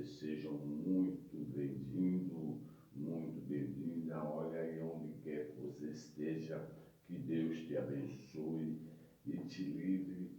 sejam muito bem-vindos, muito bem-vinda. Olha aí onde quer que você esteja, que Deus te abençoe e te livre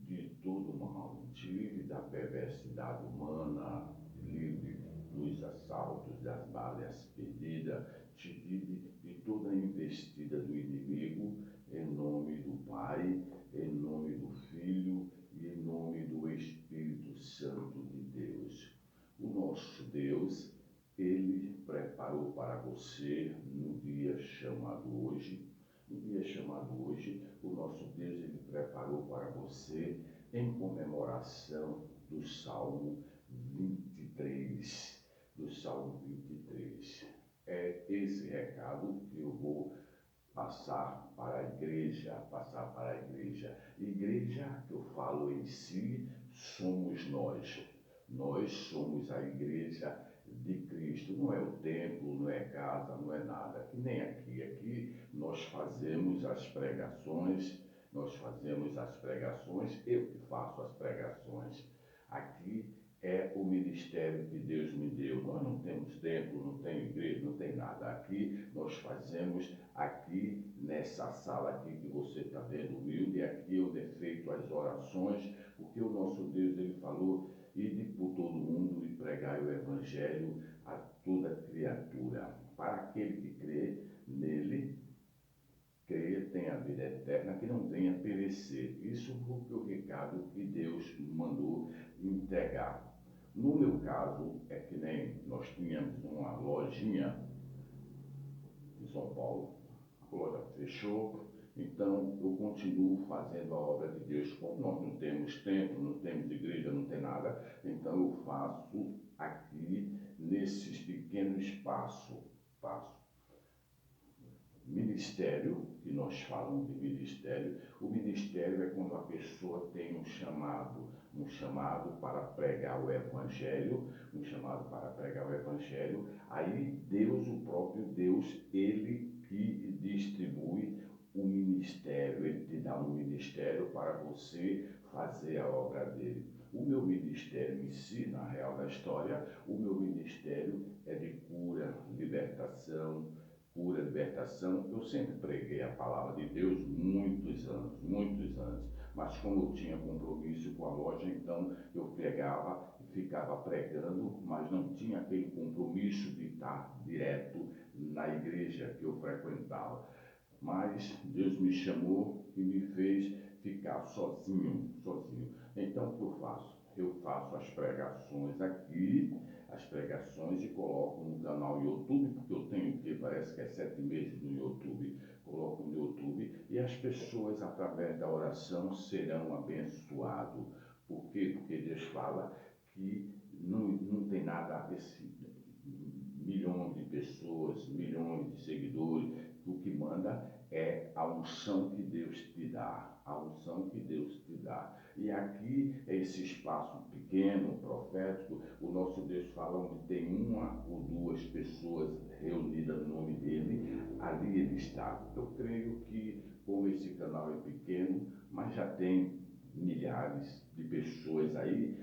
de todo mal, te livre da perversidade humana, te livre dos assaltos, das balas perdidas, te livre de toda a investida do inimigo, em nome do Pai, em nome do Filho e em nome do Espírito Santo de Deus. O nosso Deus, Ele preparou para você no dia chamado hoje. No dia chamado hoje, o nosso Deus, Ele preparou para você em comemoração do Salmo 23. Do Salmo 23. É esse recado que eu vou passar para a igreja, Igreja que eu falo em si, somos nós. Nós somos a igreja de Cristo. Não é o templo, não é casa, não é nada. Que nem aqui. Aqui nós fazemos as pregações, eu que faço as pregações. Aqui é o ministério que Deus me deu. Nós não temos templo, não tem igreja, não tem nada. Aqui nós fazemos, aqui nessa sala aqui que você está vendo, humilde, aqui onde é feito as orações, porque o nosso Deus, Ele falou, ide por todo mundo e pregai o Evangelho a toda criatura. Para aquele que crê nele, tem a vida eterna, que não venha perecer. Isso foi o recado que Deus mandou entregar. No meu caso, é que nem nós tínhamos uma lojinha em São Paulo, a loja fechou, então eu continuo fazendo a obra de Deus. Como nós não temos templo, não temos igreja, não tem nada, então eu faço aqui nesses pequenos espaços. Ministério, que nós falamos de ministério, o ministério é quando a pessoa tem um chamado para pregar o Evangelho, aí Deus, o próprio Deus, Ele que distribui o ministério, Ele te dá um ministério para você fazer a obra dele. O meu ministério em si, na real da história, o meu ministério é de cura, libertação. Eu sempre preguei a palavra de Deus muitos anos, mas como eu tinha compromisso com a loja, então eu pregava e ficava pregando, mas não tinha aquele compromisso de estar direto na igreja que eu frequentava. Mas Deus me chamou e me fez ficar sozinho. Então o que eu faço? Eu faço as pregações aqui, e coloco no canal YouTube, porque eu tenho que parece que é 7 meses no YouTube, coloco no YouTube e as pessoas através da oração serão abençoadas. Por quê? Porque Deus fala que não tem nada a ver milhões de pessoas, milhões de seguidores, o que manda é a unção que Deus te dá, E aqui, esse espaço pequeno, profético, o nosso Deus fala onde tem uma ou duas pessoas reunidas no nome dele, ali ele está. Eu creio que, como esse canal é pequeno, mas já tem milhares de pessoas aí,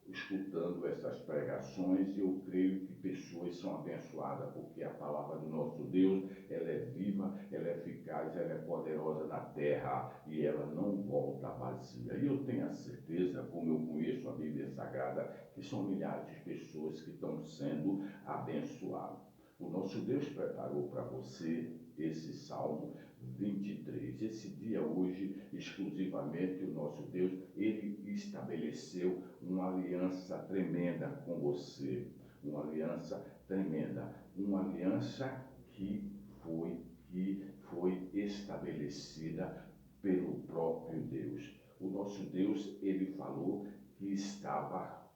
escutando essas pregações, eu creio que pessoas são abençoadas, porque a palavra do nosso Deus, ela é viva, ela é eficaz, ela é poderosa na terra e ela não volta vazia. E eu tenho a certeza, como eu conheço a Bíblia Sagrada, que são milhares de pessoas que estão sendo abençoadas. O nosso Deus preparou para você esse Salmo 23. Esse dia hoje, exclusivamente, o nosso Deus, Ele estabeleceu uma aliança tremenda com você. Uma aliança tremenda. Uma aliança que foi estabelecida pelo próprio Deus. O nosso Deus, Ele falou que estava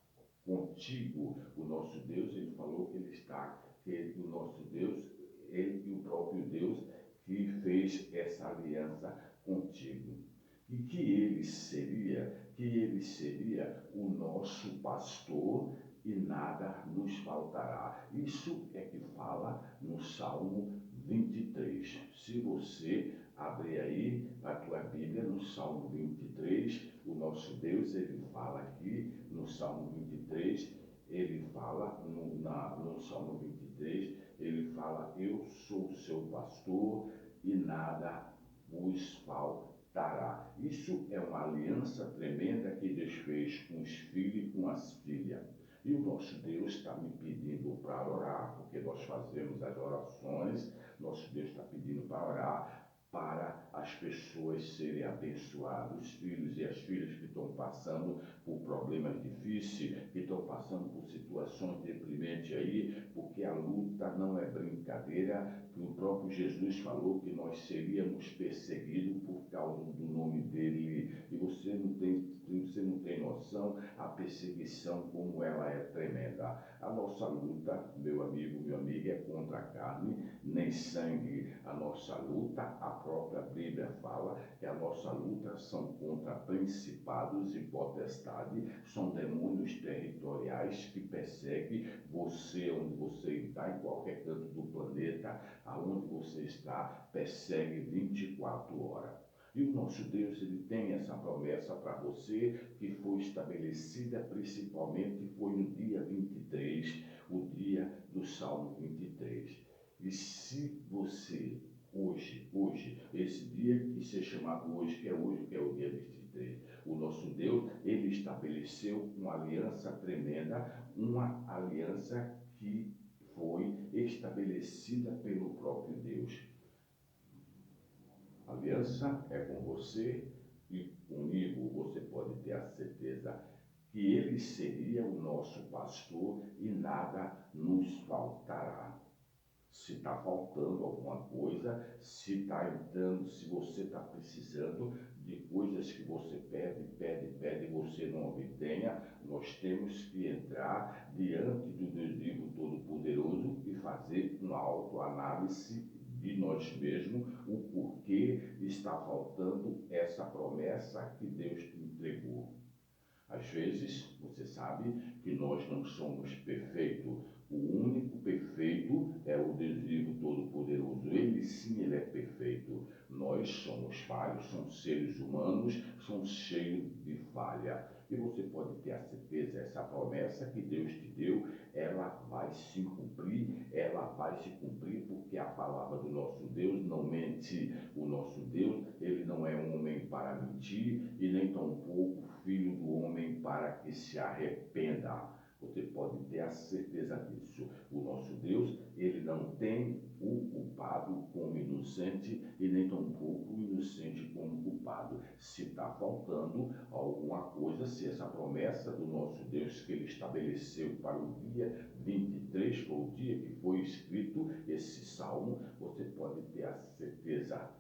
contigo. O nosso Deus, Ele falou que Ele está, o nosso Deus, Ele e o próprio Deus que fez essa aliança contigo. E que ele seria o nosso pastor e nada nos faltará. Isso é que fala no Salmo 23. Se você abrir aí a tua Bíblia no Salmo 23, o nosso Deus, ele fala aqui no Salmo 23, ele fala fala no Salmo 23, ele fala: eu sou o seu pastor e nada vos faltará. Isso é uma aliança tremenda que Deus fez com os filhos e com as filhas. E o nosso Deus está me pedindo para orar, porque nós fazemos as orações, nosso Deus está pedindo para orar, para as pessoas serem abençoadas, os filhos e as filhas que estão passando por problemas difíceis, que estão passando por situações deprimentes aí, porque a luta não é brincadeira, que o próprio Jesus falou que nós seríamos perseguidos por causa do nome dele, e você não tem noção a perseguição como ela é tremenda. A nossa luta, meu amigo, minha amiga, é contra a carne, nem sangue. A nossa luta, a própria Bíblia fala que a nossa luta são contra principados e potestades, são demônios territoriais que perseguem você onde você está, em qualquer canto do planeta, aonde você está, persegue 24 horas. E o nosso Deus, ele tem essa promessa para você, que foi estabelecida principalmente, foi no dia 23, o dia do Salmo 23. E se você, hoje, esse dia que se chamado hoje, que é o dia 23, o nosso Deus, ele estabeleceu uma aliança tremenda, uma aliança que foi estabelecida pelo próprio Deus. A aliança é com você e comigo. Você pode ter a certeza que ele seria o nosso pastor e nada nos faltará. Se está faltando alguma coisa, se está entrando, se você está precisando de coisas que você pede e você não obtenha, nós temos que entrar diante do Deus vivo Todo-Poderoso e fazer uma autoanálise de nós mesmos, o porquê está faltando essa promessa que Deus te entregou. Às vezes, você sabe que nós não somos perfeitos. O único perfeito é o Deus vivo Todo-Poderoso. Ele sim, ele é perfeito. Nós somos falhos, somos seres humanos, somos cheios de falha. E você pode ter a certeza, essa promessa que Deus te deu, ela vai se cumprir, porque a palavra do nosso Deus não mente. O nosso Deus, ele não é um homem para mentir e nem tampouco filho do homem para que se arrependa. Você pode ter a certeza disso. O nosso Deus, ele não tem o culpado como inocente e nem tampouco o inocente como culpado. Se está faltando alguma coisa, se essa promessa do nosso Deus que ele estabeleceu para o dia 23, foi o dia que foi escrito esse salmo, você pode ter a certeza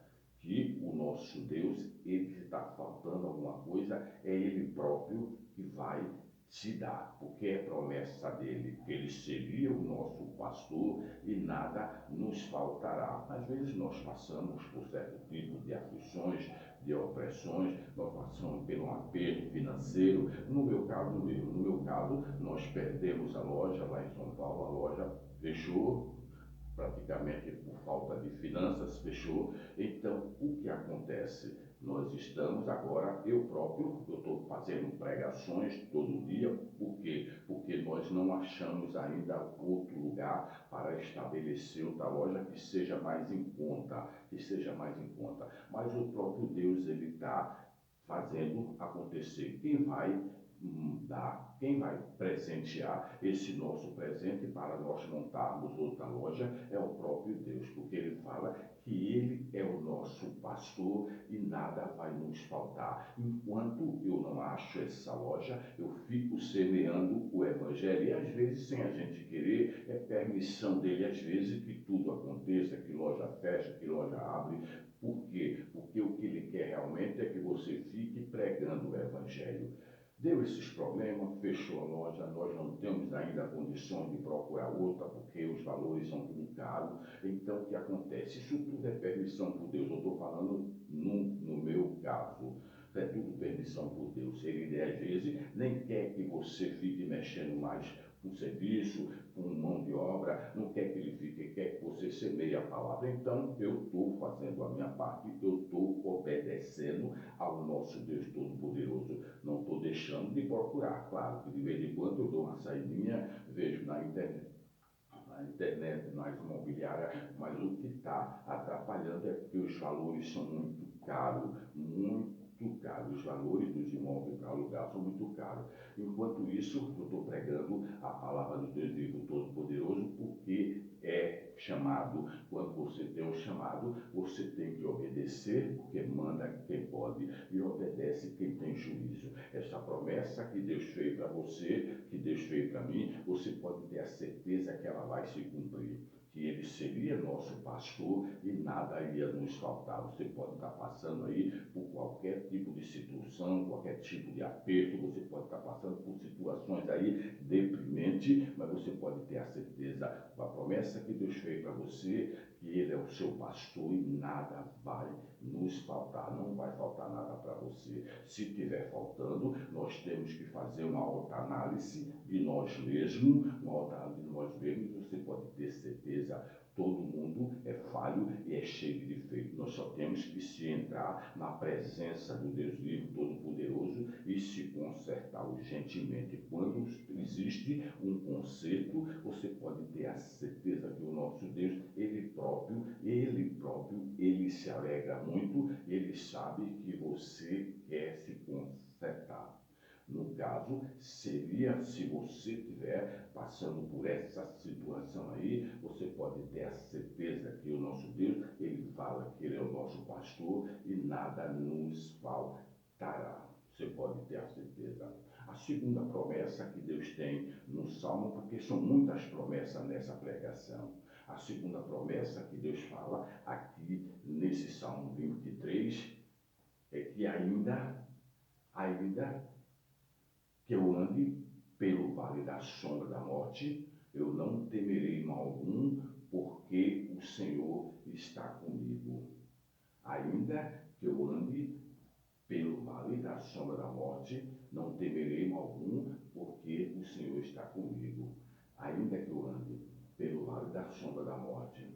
que o nosso Deus, ele está faltando alguma coisa, é ele próprio que vai te dar, porque é promessa dele, que ele seria o nosso pastor e nada nos faltará. Às vezes nós passamos por certo tipo de aflições, de opressões, nós passamos por um aperto financeiro. No meu caso, nós perdemos a loja lá em São Paulo, a loja fechou, praticamente por falta de finanças, fechou. Então, o que acontece? Nós estamos agora, eu estou fazendo pregações todo dia, por quê? Porque nós não achamos ainda outro lugar para estabelecer outra loja que seja mais em conta, Mas o próprio Deus, ele está fazendo acontecer. Quem vai presentear esse nosso presente para nós montarmos outra loja é o próprio Deus, porque ele fala que ele é o nosso pastor e nada vai nos faltar. Enquanto eu não acho essa loja, eu fico semeando o evangelho e às vezes sem a gente querer, é permissão dele às vezes que tudo aconteça, que loja fecha, que loja abre. Por quê? Porque o que ele quer realmente é que você fique pregando o evangelho. Deu esses problemas, fechou a loja, nós não temos ainda condições de procurar outra, porque os valores são tudo caros. Então, o que acontece? Isso tudo é permissão por Deus. Eu estou falando no meu caso. É tudo permissão por Deus. Ele, às vezes, nem quer que você fique mexendo mais com serviço, com mão de obra, não quer que ele fique, quer que você semeie a palavra. Então, eu estou fazendo a minha parte, eu estou obedecendo ao nosso Deus Todo-Poderoso. Não estou deixando deixando de procurar. Claro que de vez em quando eu dou uma saidinha, vejo na internet, nas imobiliárias, mas o que está atrapalhando é porque os valores são muito caros, muito caros. Os valores dos imóveis para alugar são muito caros. Enquanto isso, eu estou pregando a palavra do Deus vivo Todo-Poderoso, porque é chamado. Quando você tem um chamado, você tem que obedecer, porque manda quem pode e obedece quem tem juízo. Essa promessa que Deus fez para você, que Deus fez para mim, você pode ter a certeza que ela vai se cumprir. Que ele seria nosso pastor e nada ia nos faltar. Você pode estar passando aí por qualquer tipo de situação, qualquer tipo de aperto, você pode estar passando por situações aí deprimentes, mas você pode ter a certeza da promessa que Deus fez para você, que ele é o seu pastor e nada vai nos faltar, não vai faltar nada para você. Se estiver faltando, nós temos que fazer uma autoanálise de nós mesmos, uma autoanálise de nós mesmos, você pode ter certeza, todo mundo é falho e é cheio de defeito. Nós só temos que se entrar na presença do Deus vivo, Todo-Poderoso e se consertar urgentemente. Quando existe um conserto, você pode ter a certeza que o nosso Deus, Ele próprio, Ele se alegra muito, Ele sabe que você quer se consertar. No caso, seria se você estiver passando por essa situação aí, você pode ter a certeza que o nosso Deus, Ele fala que Ele é o nosso pastor e nada nos faltará. Você pode ter a certeza. A segunda promessa que Deus tem no Salmo, porque são muitas promessas nessa pregação. A segunda promessa que Deus fala aqui nesse Salmo 23 é que ainda que eu ande pelo vale da sombra da morte, eu não temerei mal algum, porque o Senhor está comigo. Ainda que eu ande pelo vale da sombra da morte, não temerei mal algum, porque o Senhor está comigo. Ainda que eu ande pelo vale da sombra da morte,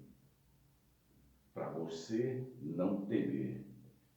para você não temer,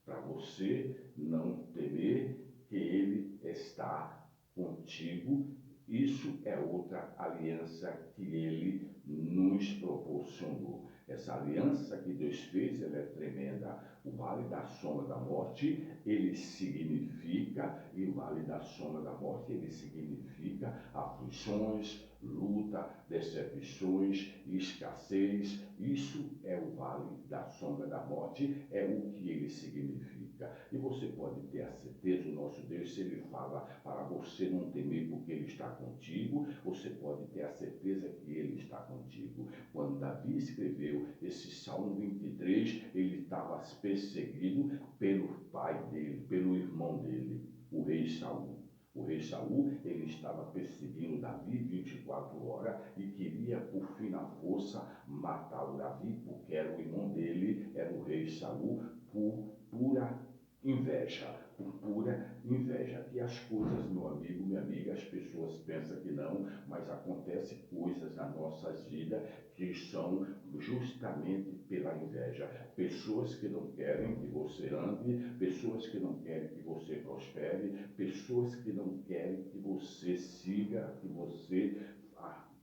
para você não temer que Ele está contigo. Isso é outra aliança que Ele nos proporcionou. Essa aliança que Deus fez, ela é tremenda. O vale da sombra da morte, ele significa, e o vale da sombra da morte, ele significa aflições, luta, decepções, escassez. Isso é o vale da sombra da morte, é o que ele significa. E você pode ter a certeza, o nosso Deus, se ele fala para você não temer porque ele está contigo, você pode ter a certeza que ele está contigo. Quando Davi escreveu esse Salmo 23, ele estava perseguido pelo pai dele, pelo irmão dele, o rei Saul. O rei Saul, ele estava perseguindo Davi 24 horas e queria, por fim na força, matar o Davi, porque era o irmão dele, era o rei Saul, por pura inveja, por pura inveja. E as coisas, meu amigo, minha amiga, as pessoas pensam que não, mas acontecem coisas nas nossas vidas que são justamente pela inveja. Pessoas que não querem que você ande, pessoas que não querem que você prospere, pessoas que não querem que você siga, que você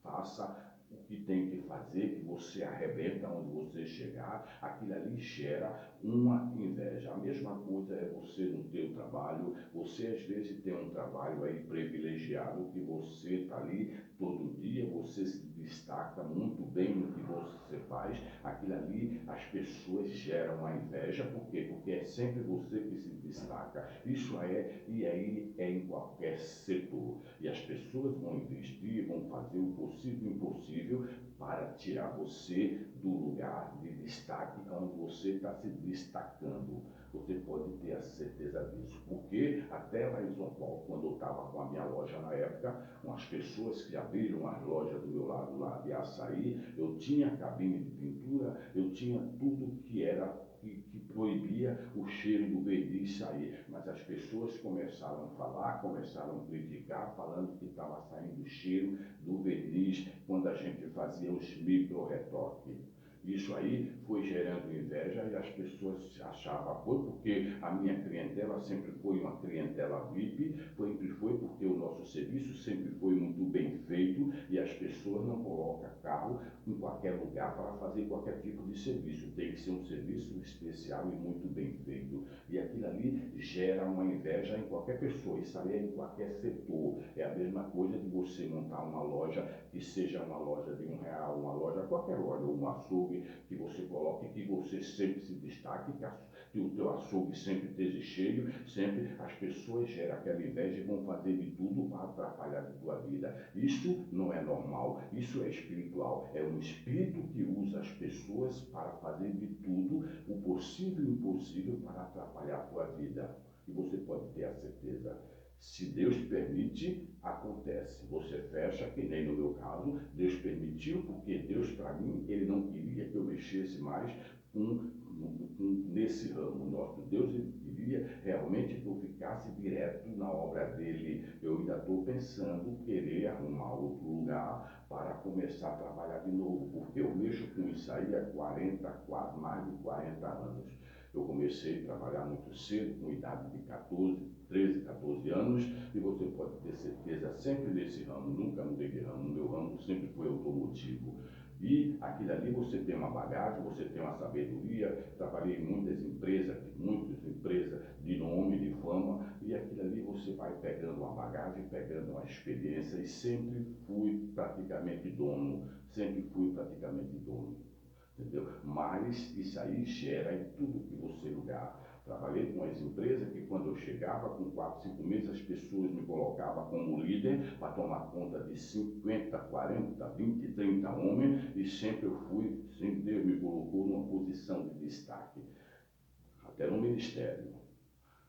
faça o que tem que fazer, que você arrebenta onde você chegar, aquilo ali gera uma inveja. A mesma coisa é você no teu trabalho, você às vezes tem um trabalho aí privilegiado, que você está ali todo dia, você se destaca muito bem no que você faz, aquilo ali as pessoas geram a inveja, por quê? Porque é sempre você que se destaca. Isso e aí é em qualquer setor. E as pessoas vão investir, vão fazer o possível e o impossível para tirar você do lugar de destaque onde você está se destacando. Você pode ter a certeza disso. Porque até lá em São Paulo, quando eu estava com a minha loja na época, umas pessoas que abriram as lojas do meu lado lá de Açaí, eu tinha cabine de pintura, eu tinha tudo que era que proibia o cheiro do verniz sair, mas as pessoas começaram a falar, começaram a criticar, falando que estava saindo o cheiro do verniz quando a gente fazia os micro-retoques. Isso aí foi gerando inveja e as pessoas achavam, foi porque a minha clientela sempre foi uma clientela VIP, sempre foi porque o nosso serviço sempre foi muito bem feito e as pessoas não colocam carro em qualquer lugar para fazer qualquer tipo de serviço. Tem que ser um serviço especial e muito bem feito. E aquilo ali gera uma inveja em qualquer pessoa, isso aí é em qualquer setor. É a mesma coisa de você montar uma loja que seja uma loja de R$ 1, uma loja, qualquer loja, um açougue que você coloque, que você sempre se destaque, que o teu açougue sempre esteja cheio, sempre as pessoas geram aquela inveja e vão fazer de tudo para atrapalhar a tua vida. Isso não é normal, isso é espiritual, é um espírito que usa as pessoas para fazer de tudo o possível e o impossível para atrapalhar a tua vida. E você pode ter a certeza, se Deus permite, acontece. Você fecha, que nem no meu caso, Deus permitiu, porque Deus, para mim, Ele não queria que eu mexesse mais nesse ramo. Nosso Deus, Ele queria realmente que eu ficasse direto na obra dEle. Eu ainda estou pensando querer arrumar outro lugar para começar a trabalhar de novo, porque eu mexo com isso aí há 40, quase mais de 40 anos. Eu comecei a trabalhar muito cedo, com idade de 13, 14 anos, e você pode ter certeza, sempre nesse ramo, nunca mudei de ramo, meu ramo sempre foi automotivo. E aquilo ali você tem uma bagagem, você tem uma sabedoria, trabalhei em muitas empresas de nome, de fama, e aquilo ali você vai pegando uma bagagem, pegando uma experiência, e sempre fui praticamente dono, entendeu? Mas isso aí gera em tudo que você lugar. Trabalhei com as empresas que quando eu chegava com 4, 5 meses, as pessoas me colocavam como líder para tomar conta de 50, 40, 20, 30 homens, e sempre eu fui, sempre Deus me colocou numa posição de destaque, até no ministério.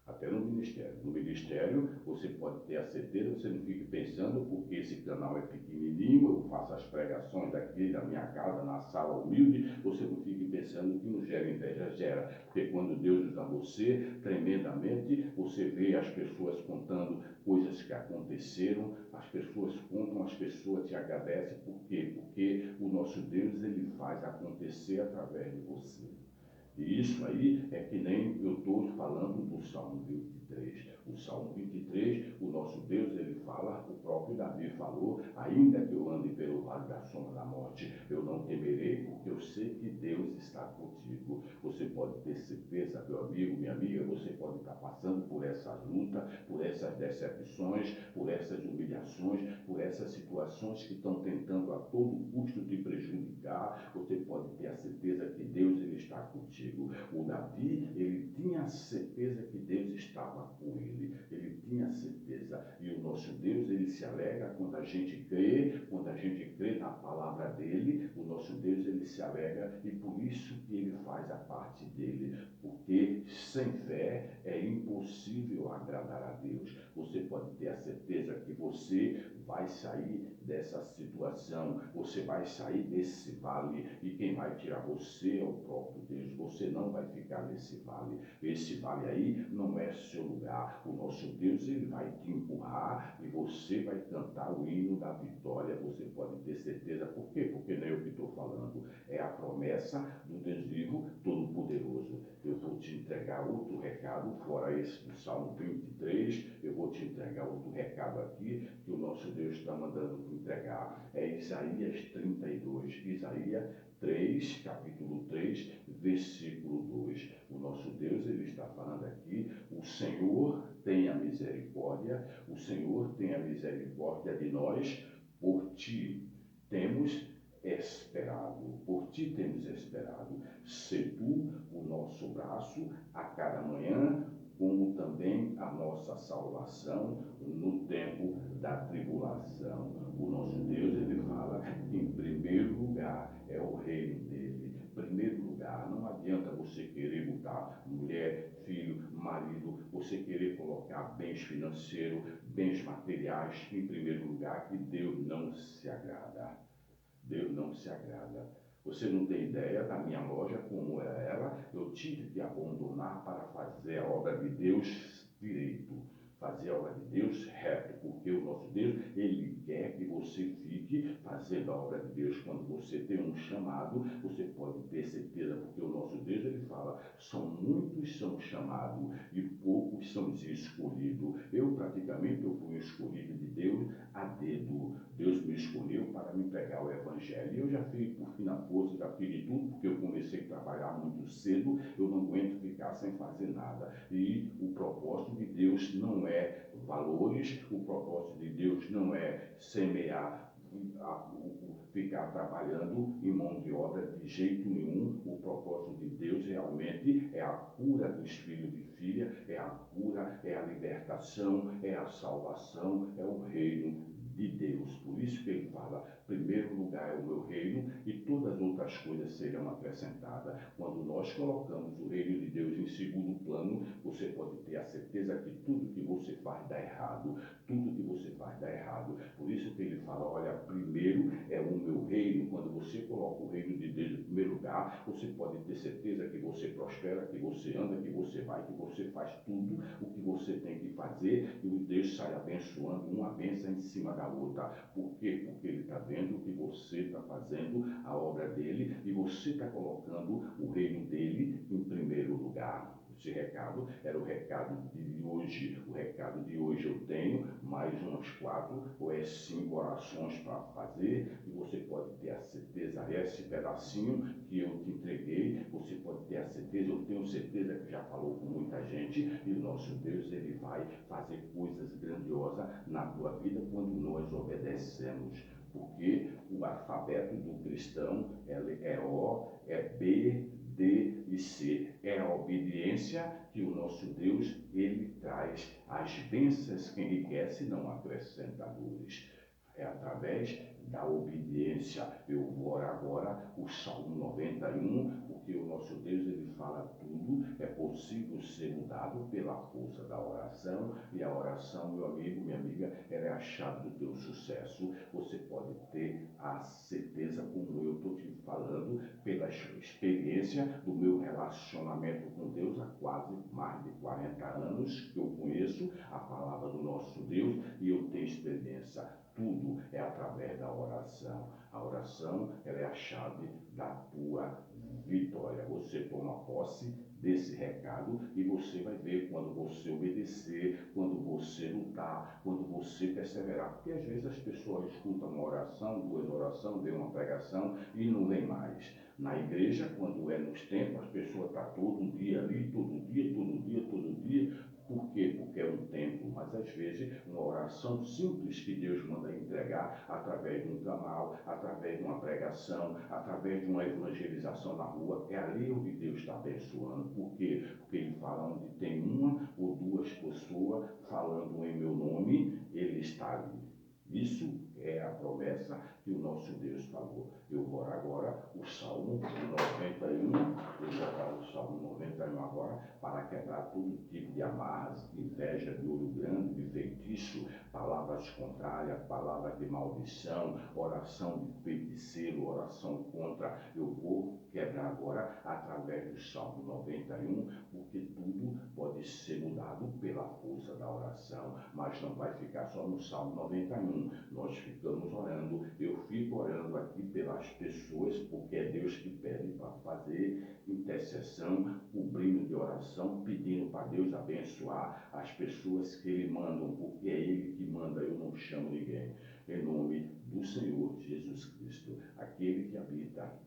Até no ministério. No ministério, você pode ter a certeza, você não fique pensando, porque esse canal é pequenininho, eu faço as pregações daqui da minha casa, na sala humilde, você não fique pensando que não gera inveja, gera. Porque quando Deus usa você tremendamente, você vê as pessoas contando coisas que aconteceram, as pessoas contam, as pessoas te agradecem. Por quê? Porque o nosso Deus, Ele faz acontecer através de você. E isso aí é que nem eu estou falando do Salmo 23. O Salmo 23, o nosso Deus, ele fala, o próprio Davi falou, ainda que eu ande pelo vale da sombra da morte, eu não temerei, porque eu sei que Deus está contigo. Você pode ter certeza, meu amigo, minha amiga, você pode estar passando por essas lutas, por essas decepções, por essas humilhações, por essas situações que estão tentando a todo custo te prejudicar. Você pode ter a certeza que Deus, ele está contigo. O Davi, ele tinha certeza que Deus estava com ele tinha certeza. E o nosso Deus, ele se alegra quando a gente crê na palavra dele. O nosso Deus, ele se alegra, e por isso que ele faz a parte dele, porque sem fé é impossível agradar a Deus. Você pode ter a certeza que você vai sair dessa situação, você vai sair desse vale, e quem vai tirar você é o próprio Deus. Você não vai ficar nesse vale. Esse vale aí não é seu lugar. O nosso Deus, ele vai te empurrar e você vai cantar o hino da vitória. Você pode ter certeza. Por quê? Porque não é o que estou falando, é a promessa do Deus vivo Todo-Poderoso. Eu vou te entregar outro recado, fora esse do Salmo 23, eu vou te entregar outro recado aqui, que o nosso Deus está mandando te entregar. É Isaías 32, Isaías 3, capítulo 3, versículo 2. O nosso Deus, ele está falando aqui, o Senhor tenha misericórdia, o Senhor tenha misericórdia de nós, por ti temos esperado, por ti temos esperado. Se tu o nosso braço a cada manhã, como também a nossa salvação no tempo da tribulação. O nosso Deus, ele fala, em primeiro lugar é o reino dele. Primeiro lugar, não adianta você querer botar mulher, filho, marido, você querer colocar bens financeiros, bens materiais em primeiro lugar, que Deus não se agrada. Deus não se agrada. Você não tem ideia da minha loja, como era ela. Eu tive que abandonar para fazer a obra de Deus direito. fazer a obra de Deus reto, porque o nosso Deus, Ele quer que você fique fazendo a obra de Deus. Quando você tem um chamado, você pode ter certeza, porque o nosso Deus, Ele fala, muitos são chamados e poucos são escolhidos. Eu praticamente eu fui escolhido de Deus a dedo. Deus me escolheu para me pregar o Evangelho. E eu já fiz por fim na força, já fiz de tudo, porque eu comecei a trabalhar muito cedo, eu não aguento ficar sem fazer nada. E o propósito de Deus não é valores, o propósito de Deus não é semear, ficar trabalhando em mão de obra de jeito nenhum. O propósito de Deus realmente é a cura dos filhos e filhas, é a cura, é a libertação, é a salvação, é o reino de Deus. Por isso que ele fala, primeiro lugar é o meu reino e todas as outras coisas serão acrescentadas. Quando nós colocamos o reino de Deus em segundo plano, você pode ter a certeza que tudo que você faz dá errado. Tudo que você faz dá errado. Por isso que ele fala, olha, primeiro é o meu reino. Quando você coloca o reino de Deus em primeiro lugar, você pode ter certeza que você prospera, que você anda, que você vai, que você faz tudo o que você tem que fazer e o Deus sai abençoando, uma bênção em cima da outra. Por quê? Porque ele está vendo que você está fazendo a obra dele e você está colocando o reino dele em primeiro lugar. Esse recado era o recado de hoje. O recado de hoje eu tenho mais umas 4 ou 5 orações para fazer e você pode ter a certeza, esse pedacinho que eu te entreguei, você pode ter a certeza, eu tenho certeza que já falou com muita gente e o nosso Deus, ele vai fazer coisas grandiosas na tua vida quando nós obedecemos. Porque o alfabeto do cristão é O, é B, D e C. É a obediência que o nosso Deus, ele traz as bênçãos que enriquece, não acrescenta dores. É através da obediência. Eu vou orar agora o Salmo 91, porque o nosso Deus, ele fala tudo, é possível ser mudado pela força da oração, e a oração, meu amigo, minha amiga, ela é a chave do teu sucesso. Você pode ter a certeza, como eu estou te falando, pela experiência do meu relacionamento com Deus há quase mais de 40 anos, que eu conheço a palavra do nosso Deus e eu tenho experiência. Tudo é através da oração. A oração, ela é a chave da tua vitória. Você toma posse desse recado e você vai ver quando você obedecer, quando você lutar, quando você perseverar. Porque às vezes as pessoas escutam uma oração, 2 orações, vê uma pregação e não vem mais. Na igreja, quando é nos tempos, as pessoas estão todo dia ali, todo dia, todo dia, todo dia. Por quê? Porque é um tempo, mas às vezes uma oração simples que Deus manda entregar através de um canal, através de uma pregação, através de uma evangelização na rua, é ali onde Deus está abençoando. Por quê? Porque ele fala onde tem uma ou 2 pessoas falando em meu nome, ele está ali. Isso é a promessa que o nosso Deus falou. Eu vou agora o Salmo 91, eu vou para o Salmo 91 agora, para quebrar todo tipo de amarras, de inveja, de olho grande, de feitiço, palavras contrárias, palavras de maldição, oração de feiticeiro, oração contra. Eu vou quebrar agora através do Salmo 91, porque tudo pode ser mudado pela força da oração, mas não vai ficar só no Salmo 91. Nós ficamos orando, eu fico orando aqui pelas pessoas, porque é Deus que pede para fazer intercessão, cobrindo de oração, pedindo para Deus abençoar as pessoas que Ele manda, porque é Ele que manda, eu não chamo ninguém. Em nome do Senhor Jesus Cristo, aquele que habita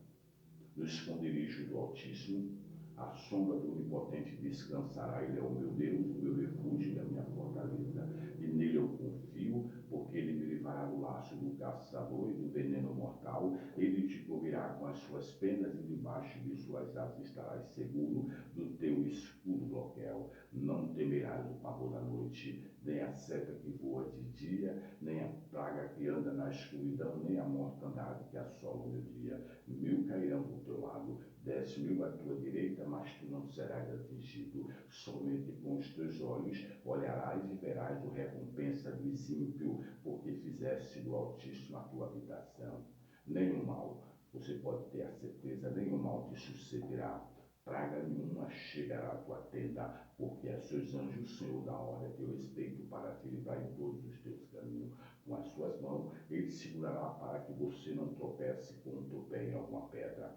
no esconderijo do Altíssimo, a sombra do Onipotente descansará. Ele é o meu Deus, o meu refúgio e a minha fortaleza. E nele eu confio, porque ele me livrará do laço do caçador e do veneno mortal. Ele te cobrirá com as suas penas e debaixo de suas asas estarás seguro do teu escudo bloqueio. Não temerás o pavor da noite, nem a seta que voa de dia, nem a praga que anda na escuridão, nem a mortandade que assola o meu dia. 1000 cairão do teu lado, 10.000 à tua direita, mas tu não serás atingido. Somente com os teus olhos olharás e verás a recompensa dos ímpios, porque fizeste do Altíssimo a tua habitação. Nenhum mal, você pode ter a certeza, nenhum mal te sucederá. praga nenhuma chegará à tua tenda, porque a seus anjos o Senhor dá ordem a teu respeito para te livrar em todos os teus caminhos. Com as suas mãos ele segurará para que você não tropece com o teu pé em alguma pedra.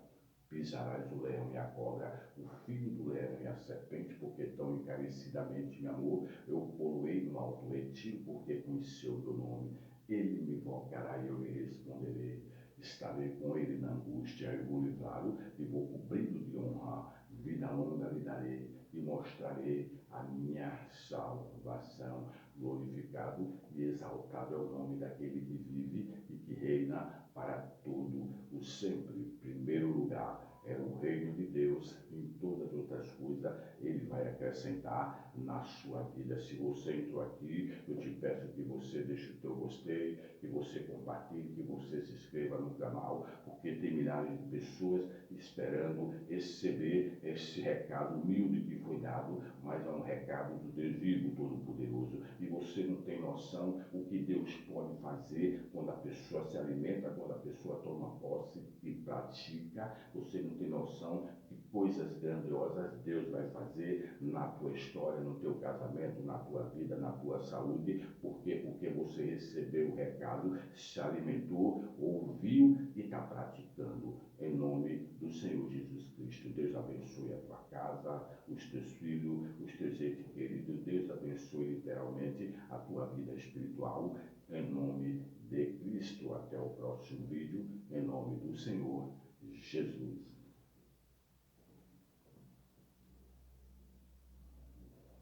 Pisarás o leão e a cobra, o filho do leão e a serpente, porque tão encarecidamente me amou, eu o poloei no alto retiro, porque conheceu o meu nome. Ele me invocará e eu lhe responderei. Estarei com ele na angústia, eu vou livrá-lo e vou cobri-lo de honra. Vida longa lhe darei e mostrarei a minha salvação. Glorificado e exaltado é o nome daquele que vive e que reina para todo o sempre. Primeiro lugar é o reino de Deus. Em todas as outras coisas ele vai acrescentar na sua vida. Se você entrou aqui, eu te peço que você deixe o teu gostei, que você compartilhe, que você se inscreva no canal, porque tem milhares de pessoas esperando receber esse recado humilde que foi dado, mas é um recado do Deus vivo, todo-poderoso. E você não tem noção o que Deus pode fazer quando a pessoa se alimenta, quando a pessoa toma posse e pratica. Você não tem noção que coisas grandiosas Deus vai fazer na tua história, no teu casamento, na tua vida, na tua saúde. Por quê? Porque você recebeu o recado, se alimentou, ouviu e está praticando. Em nome do Senhor Jesus Cristo. Deus abençoe a tua casa, os teus filhos, os teus entes queridos. Deus abençoe literalmente a tua vida espiritual. Em nome de Cristo. Até o próximo vídeo. Em nome do Senhor Jesus.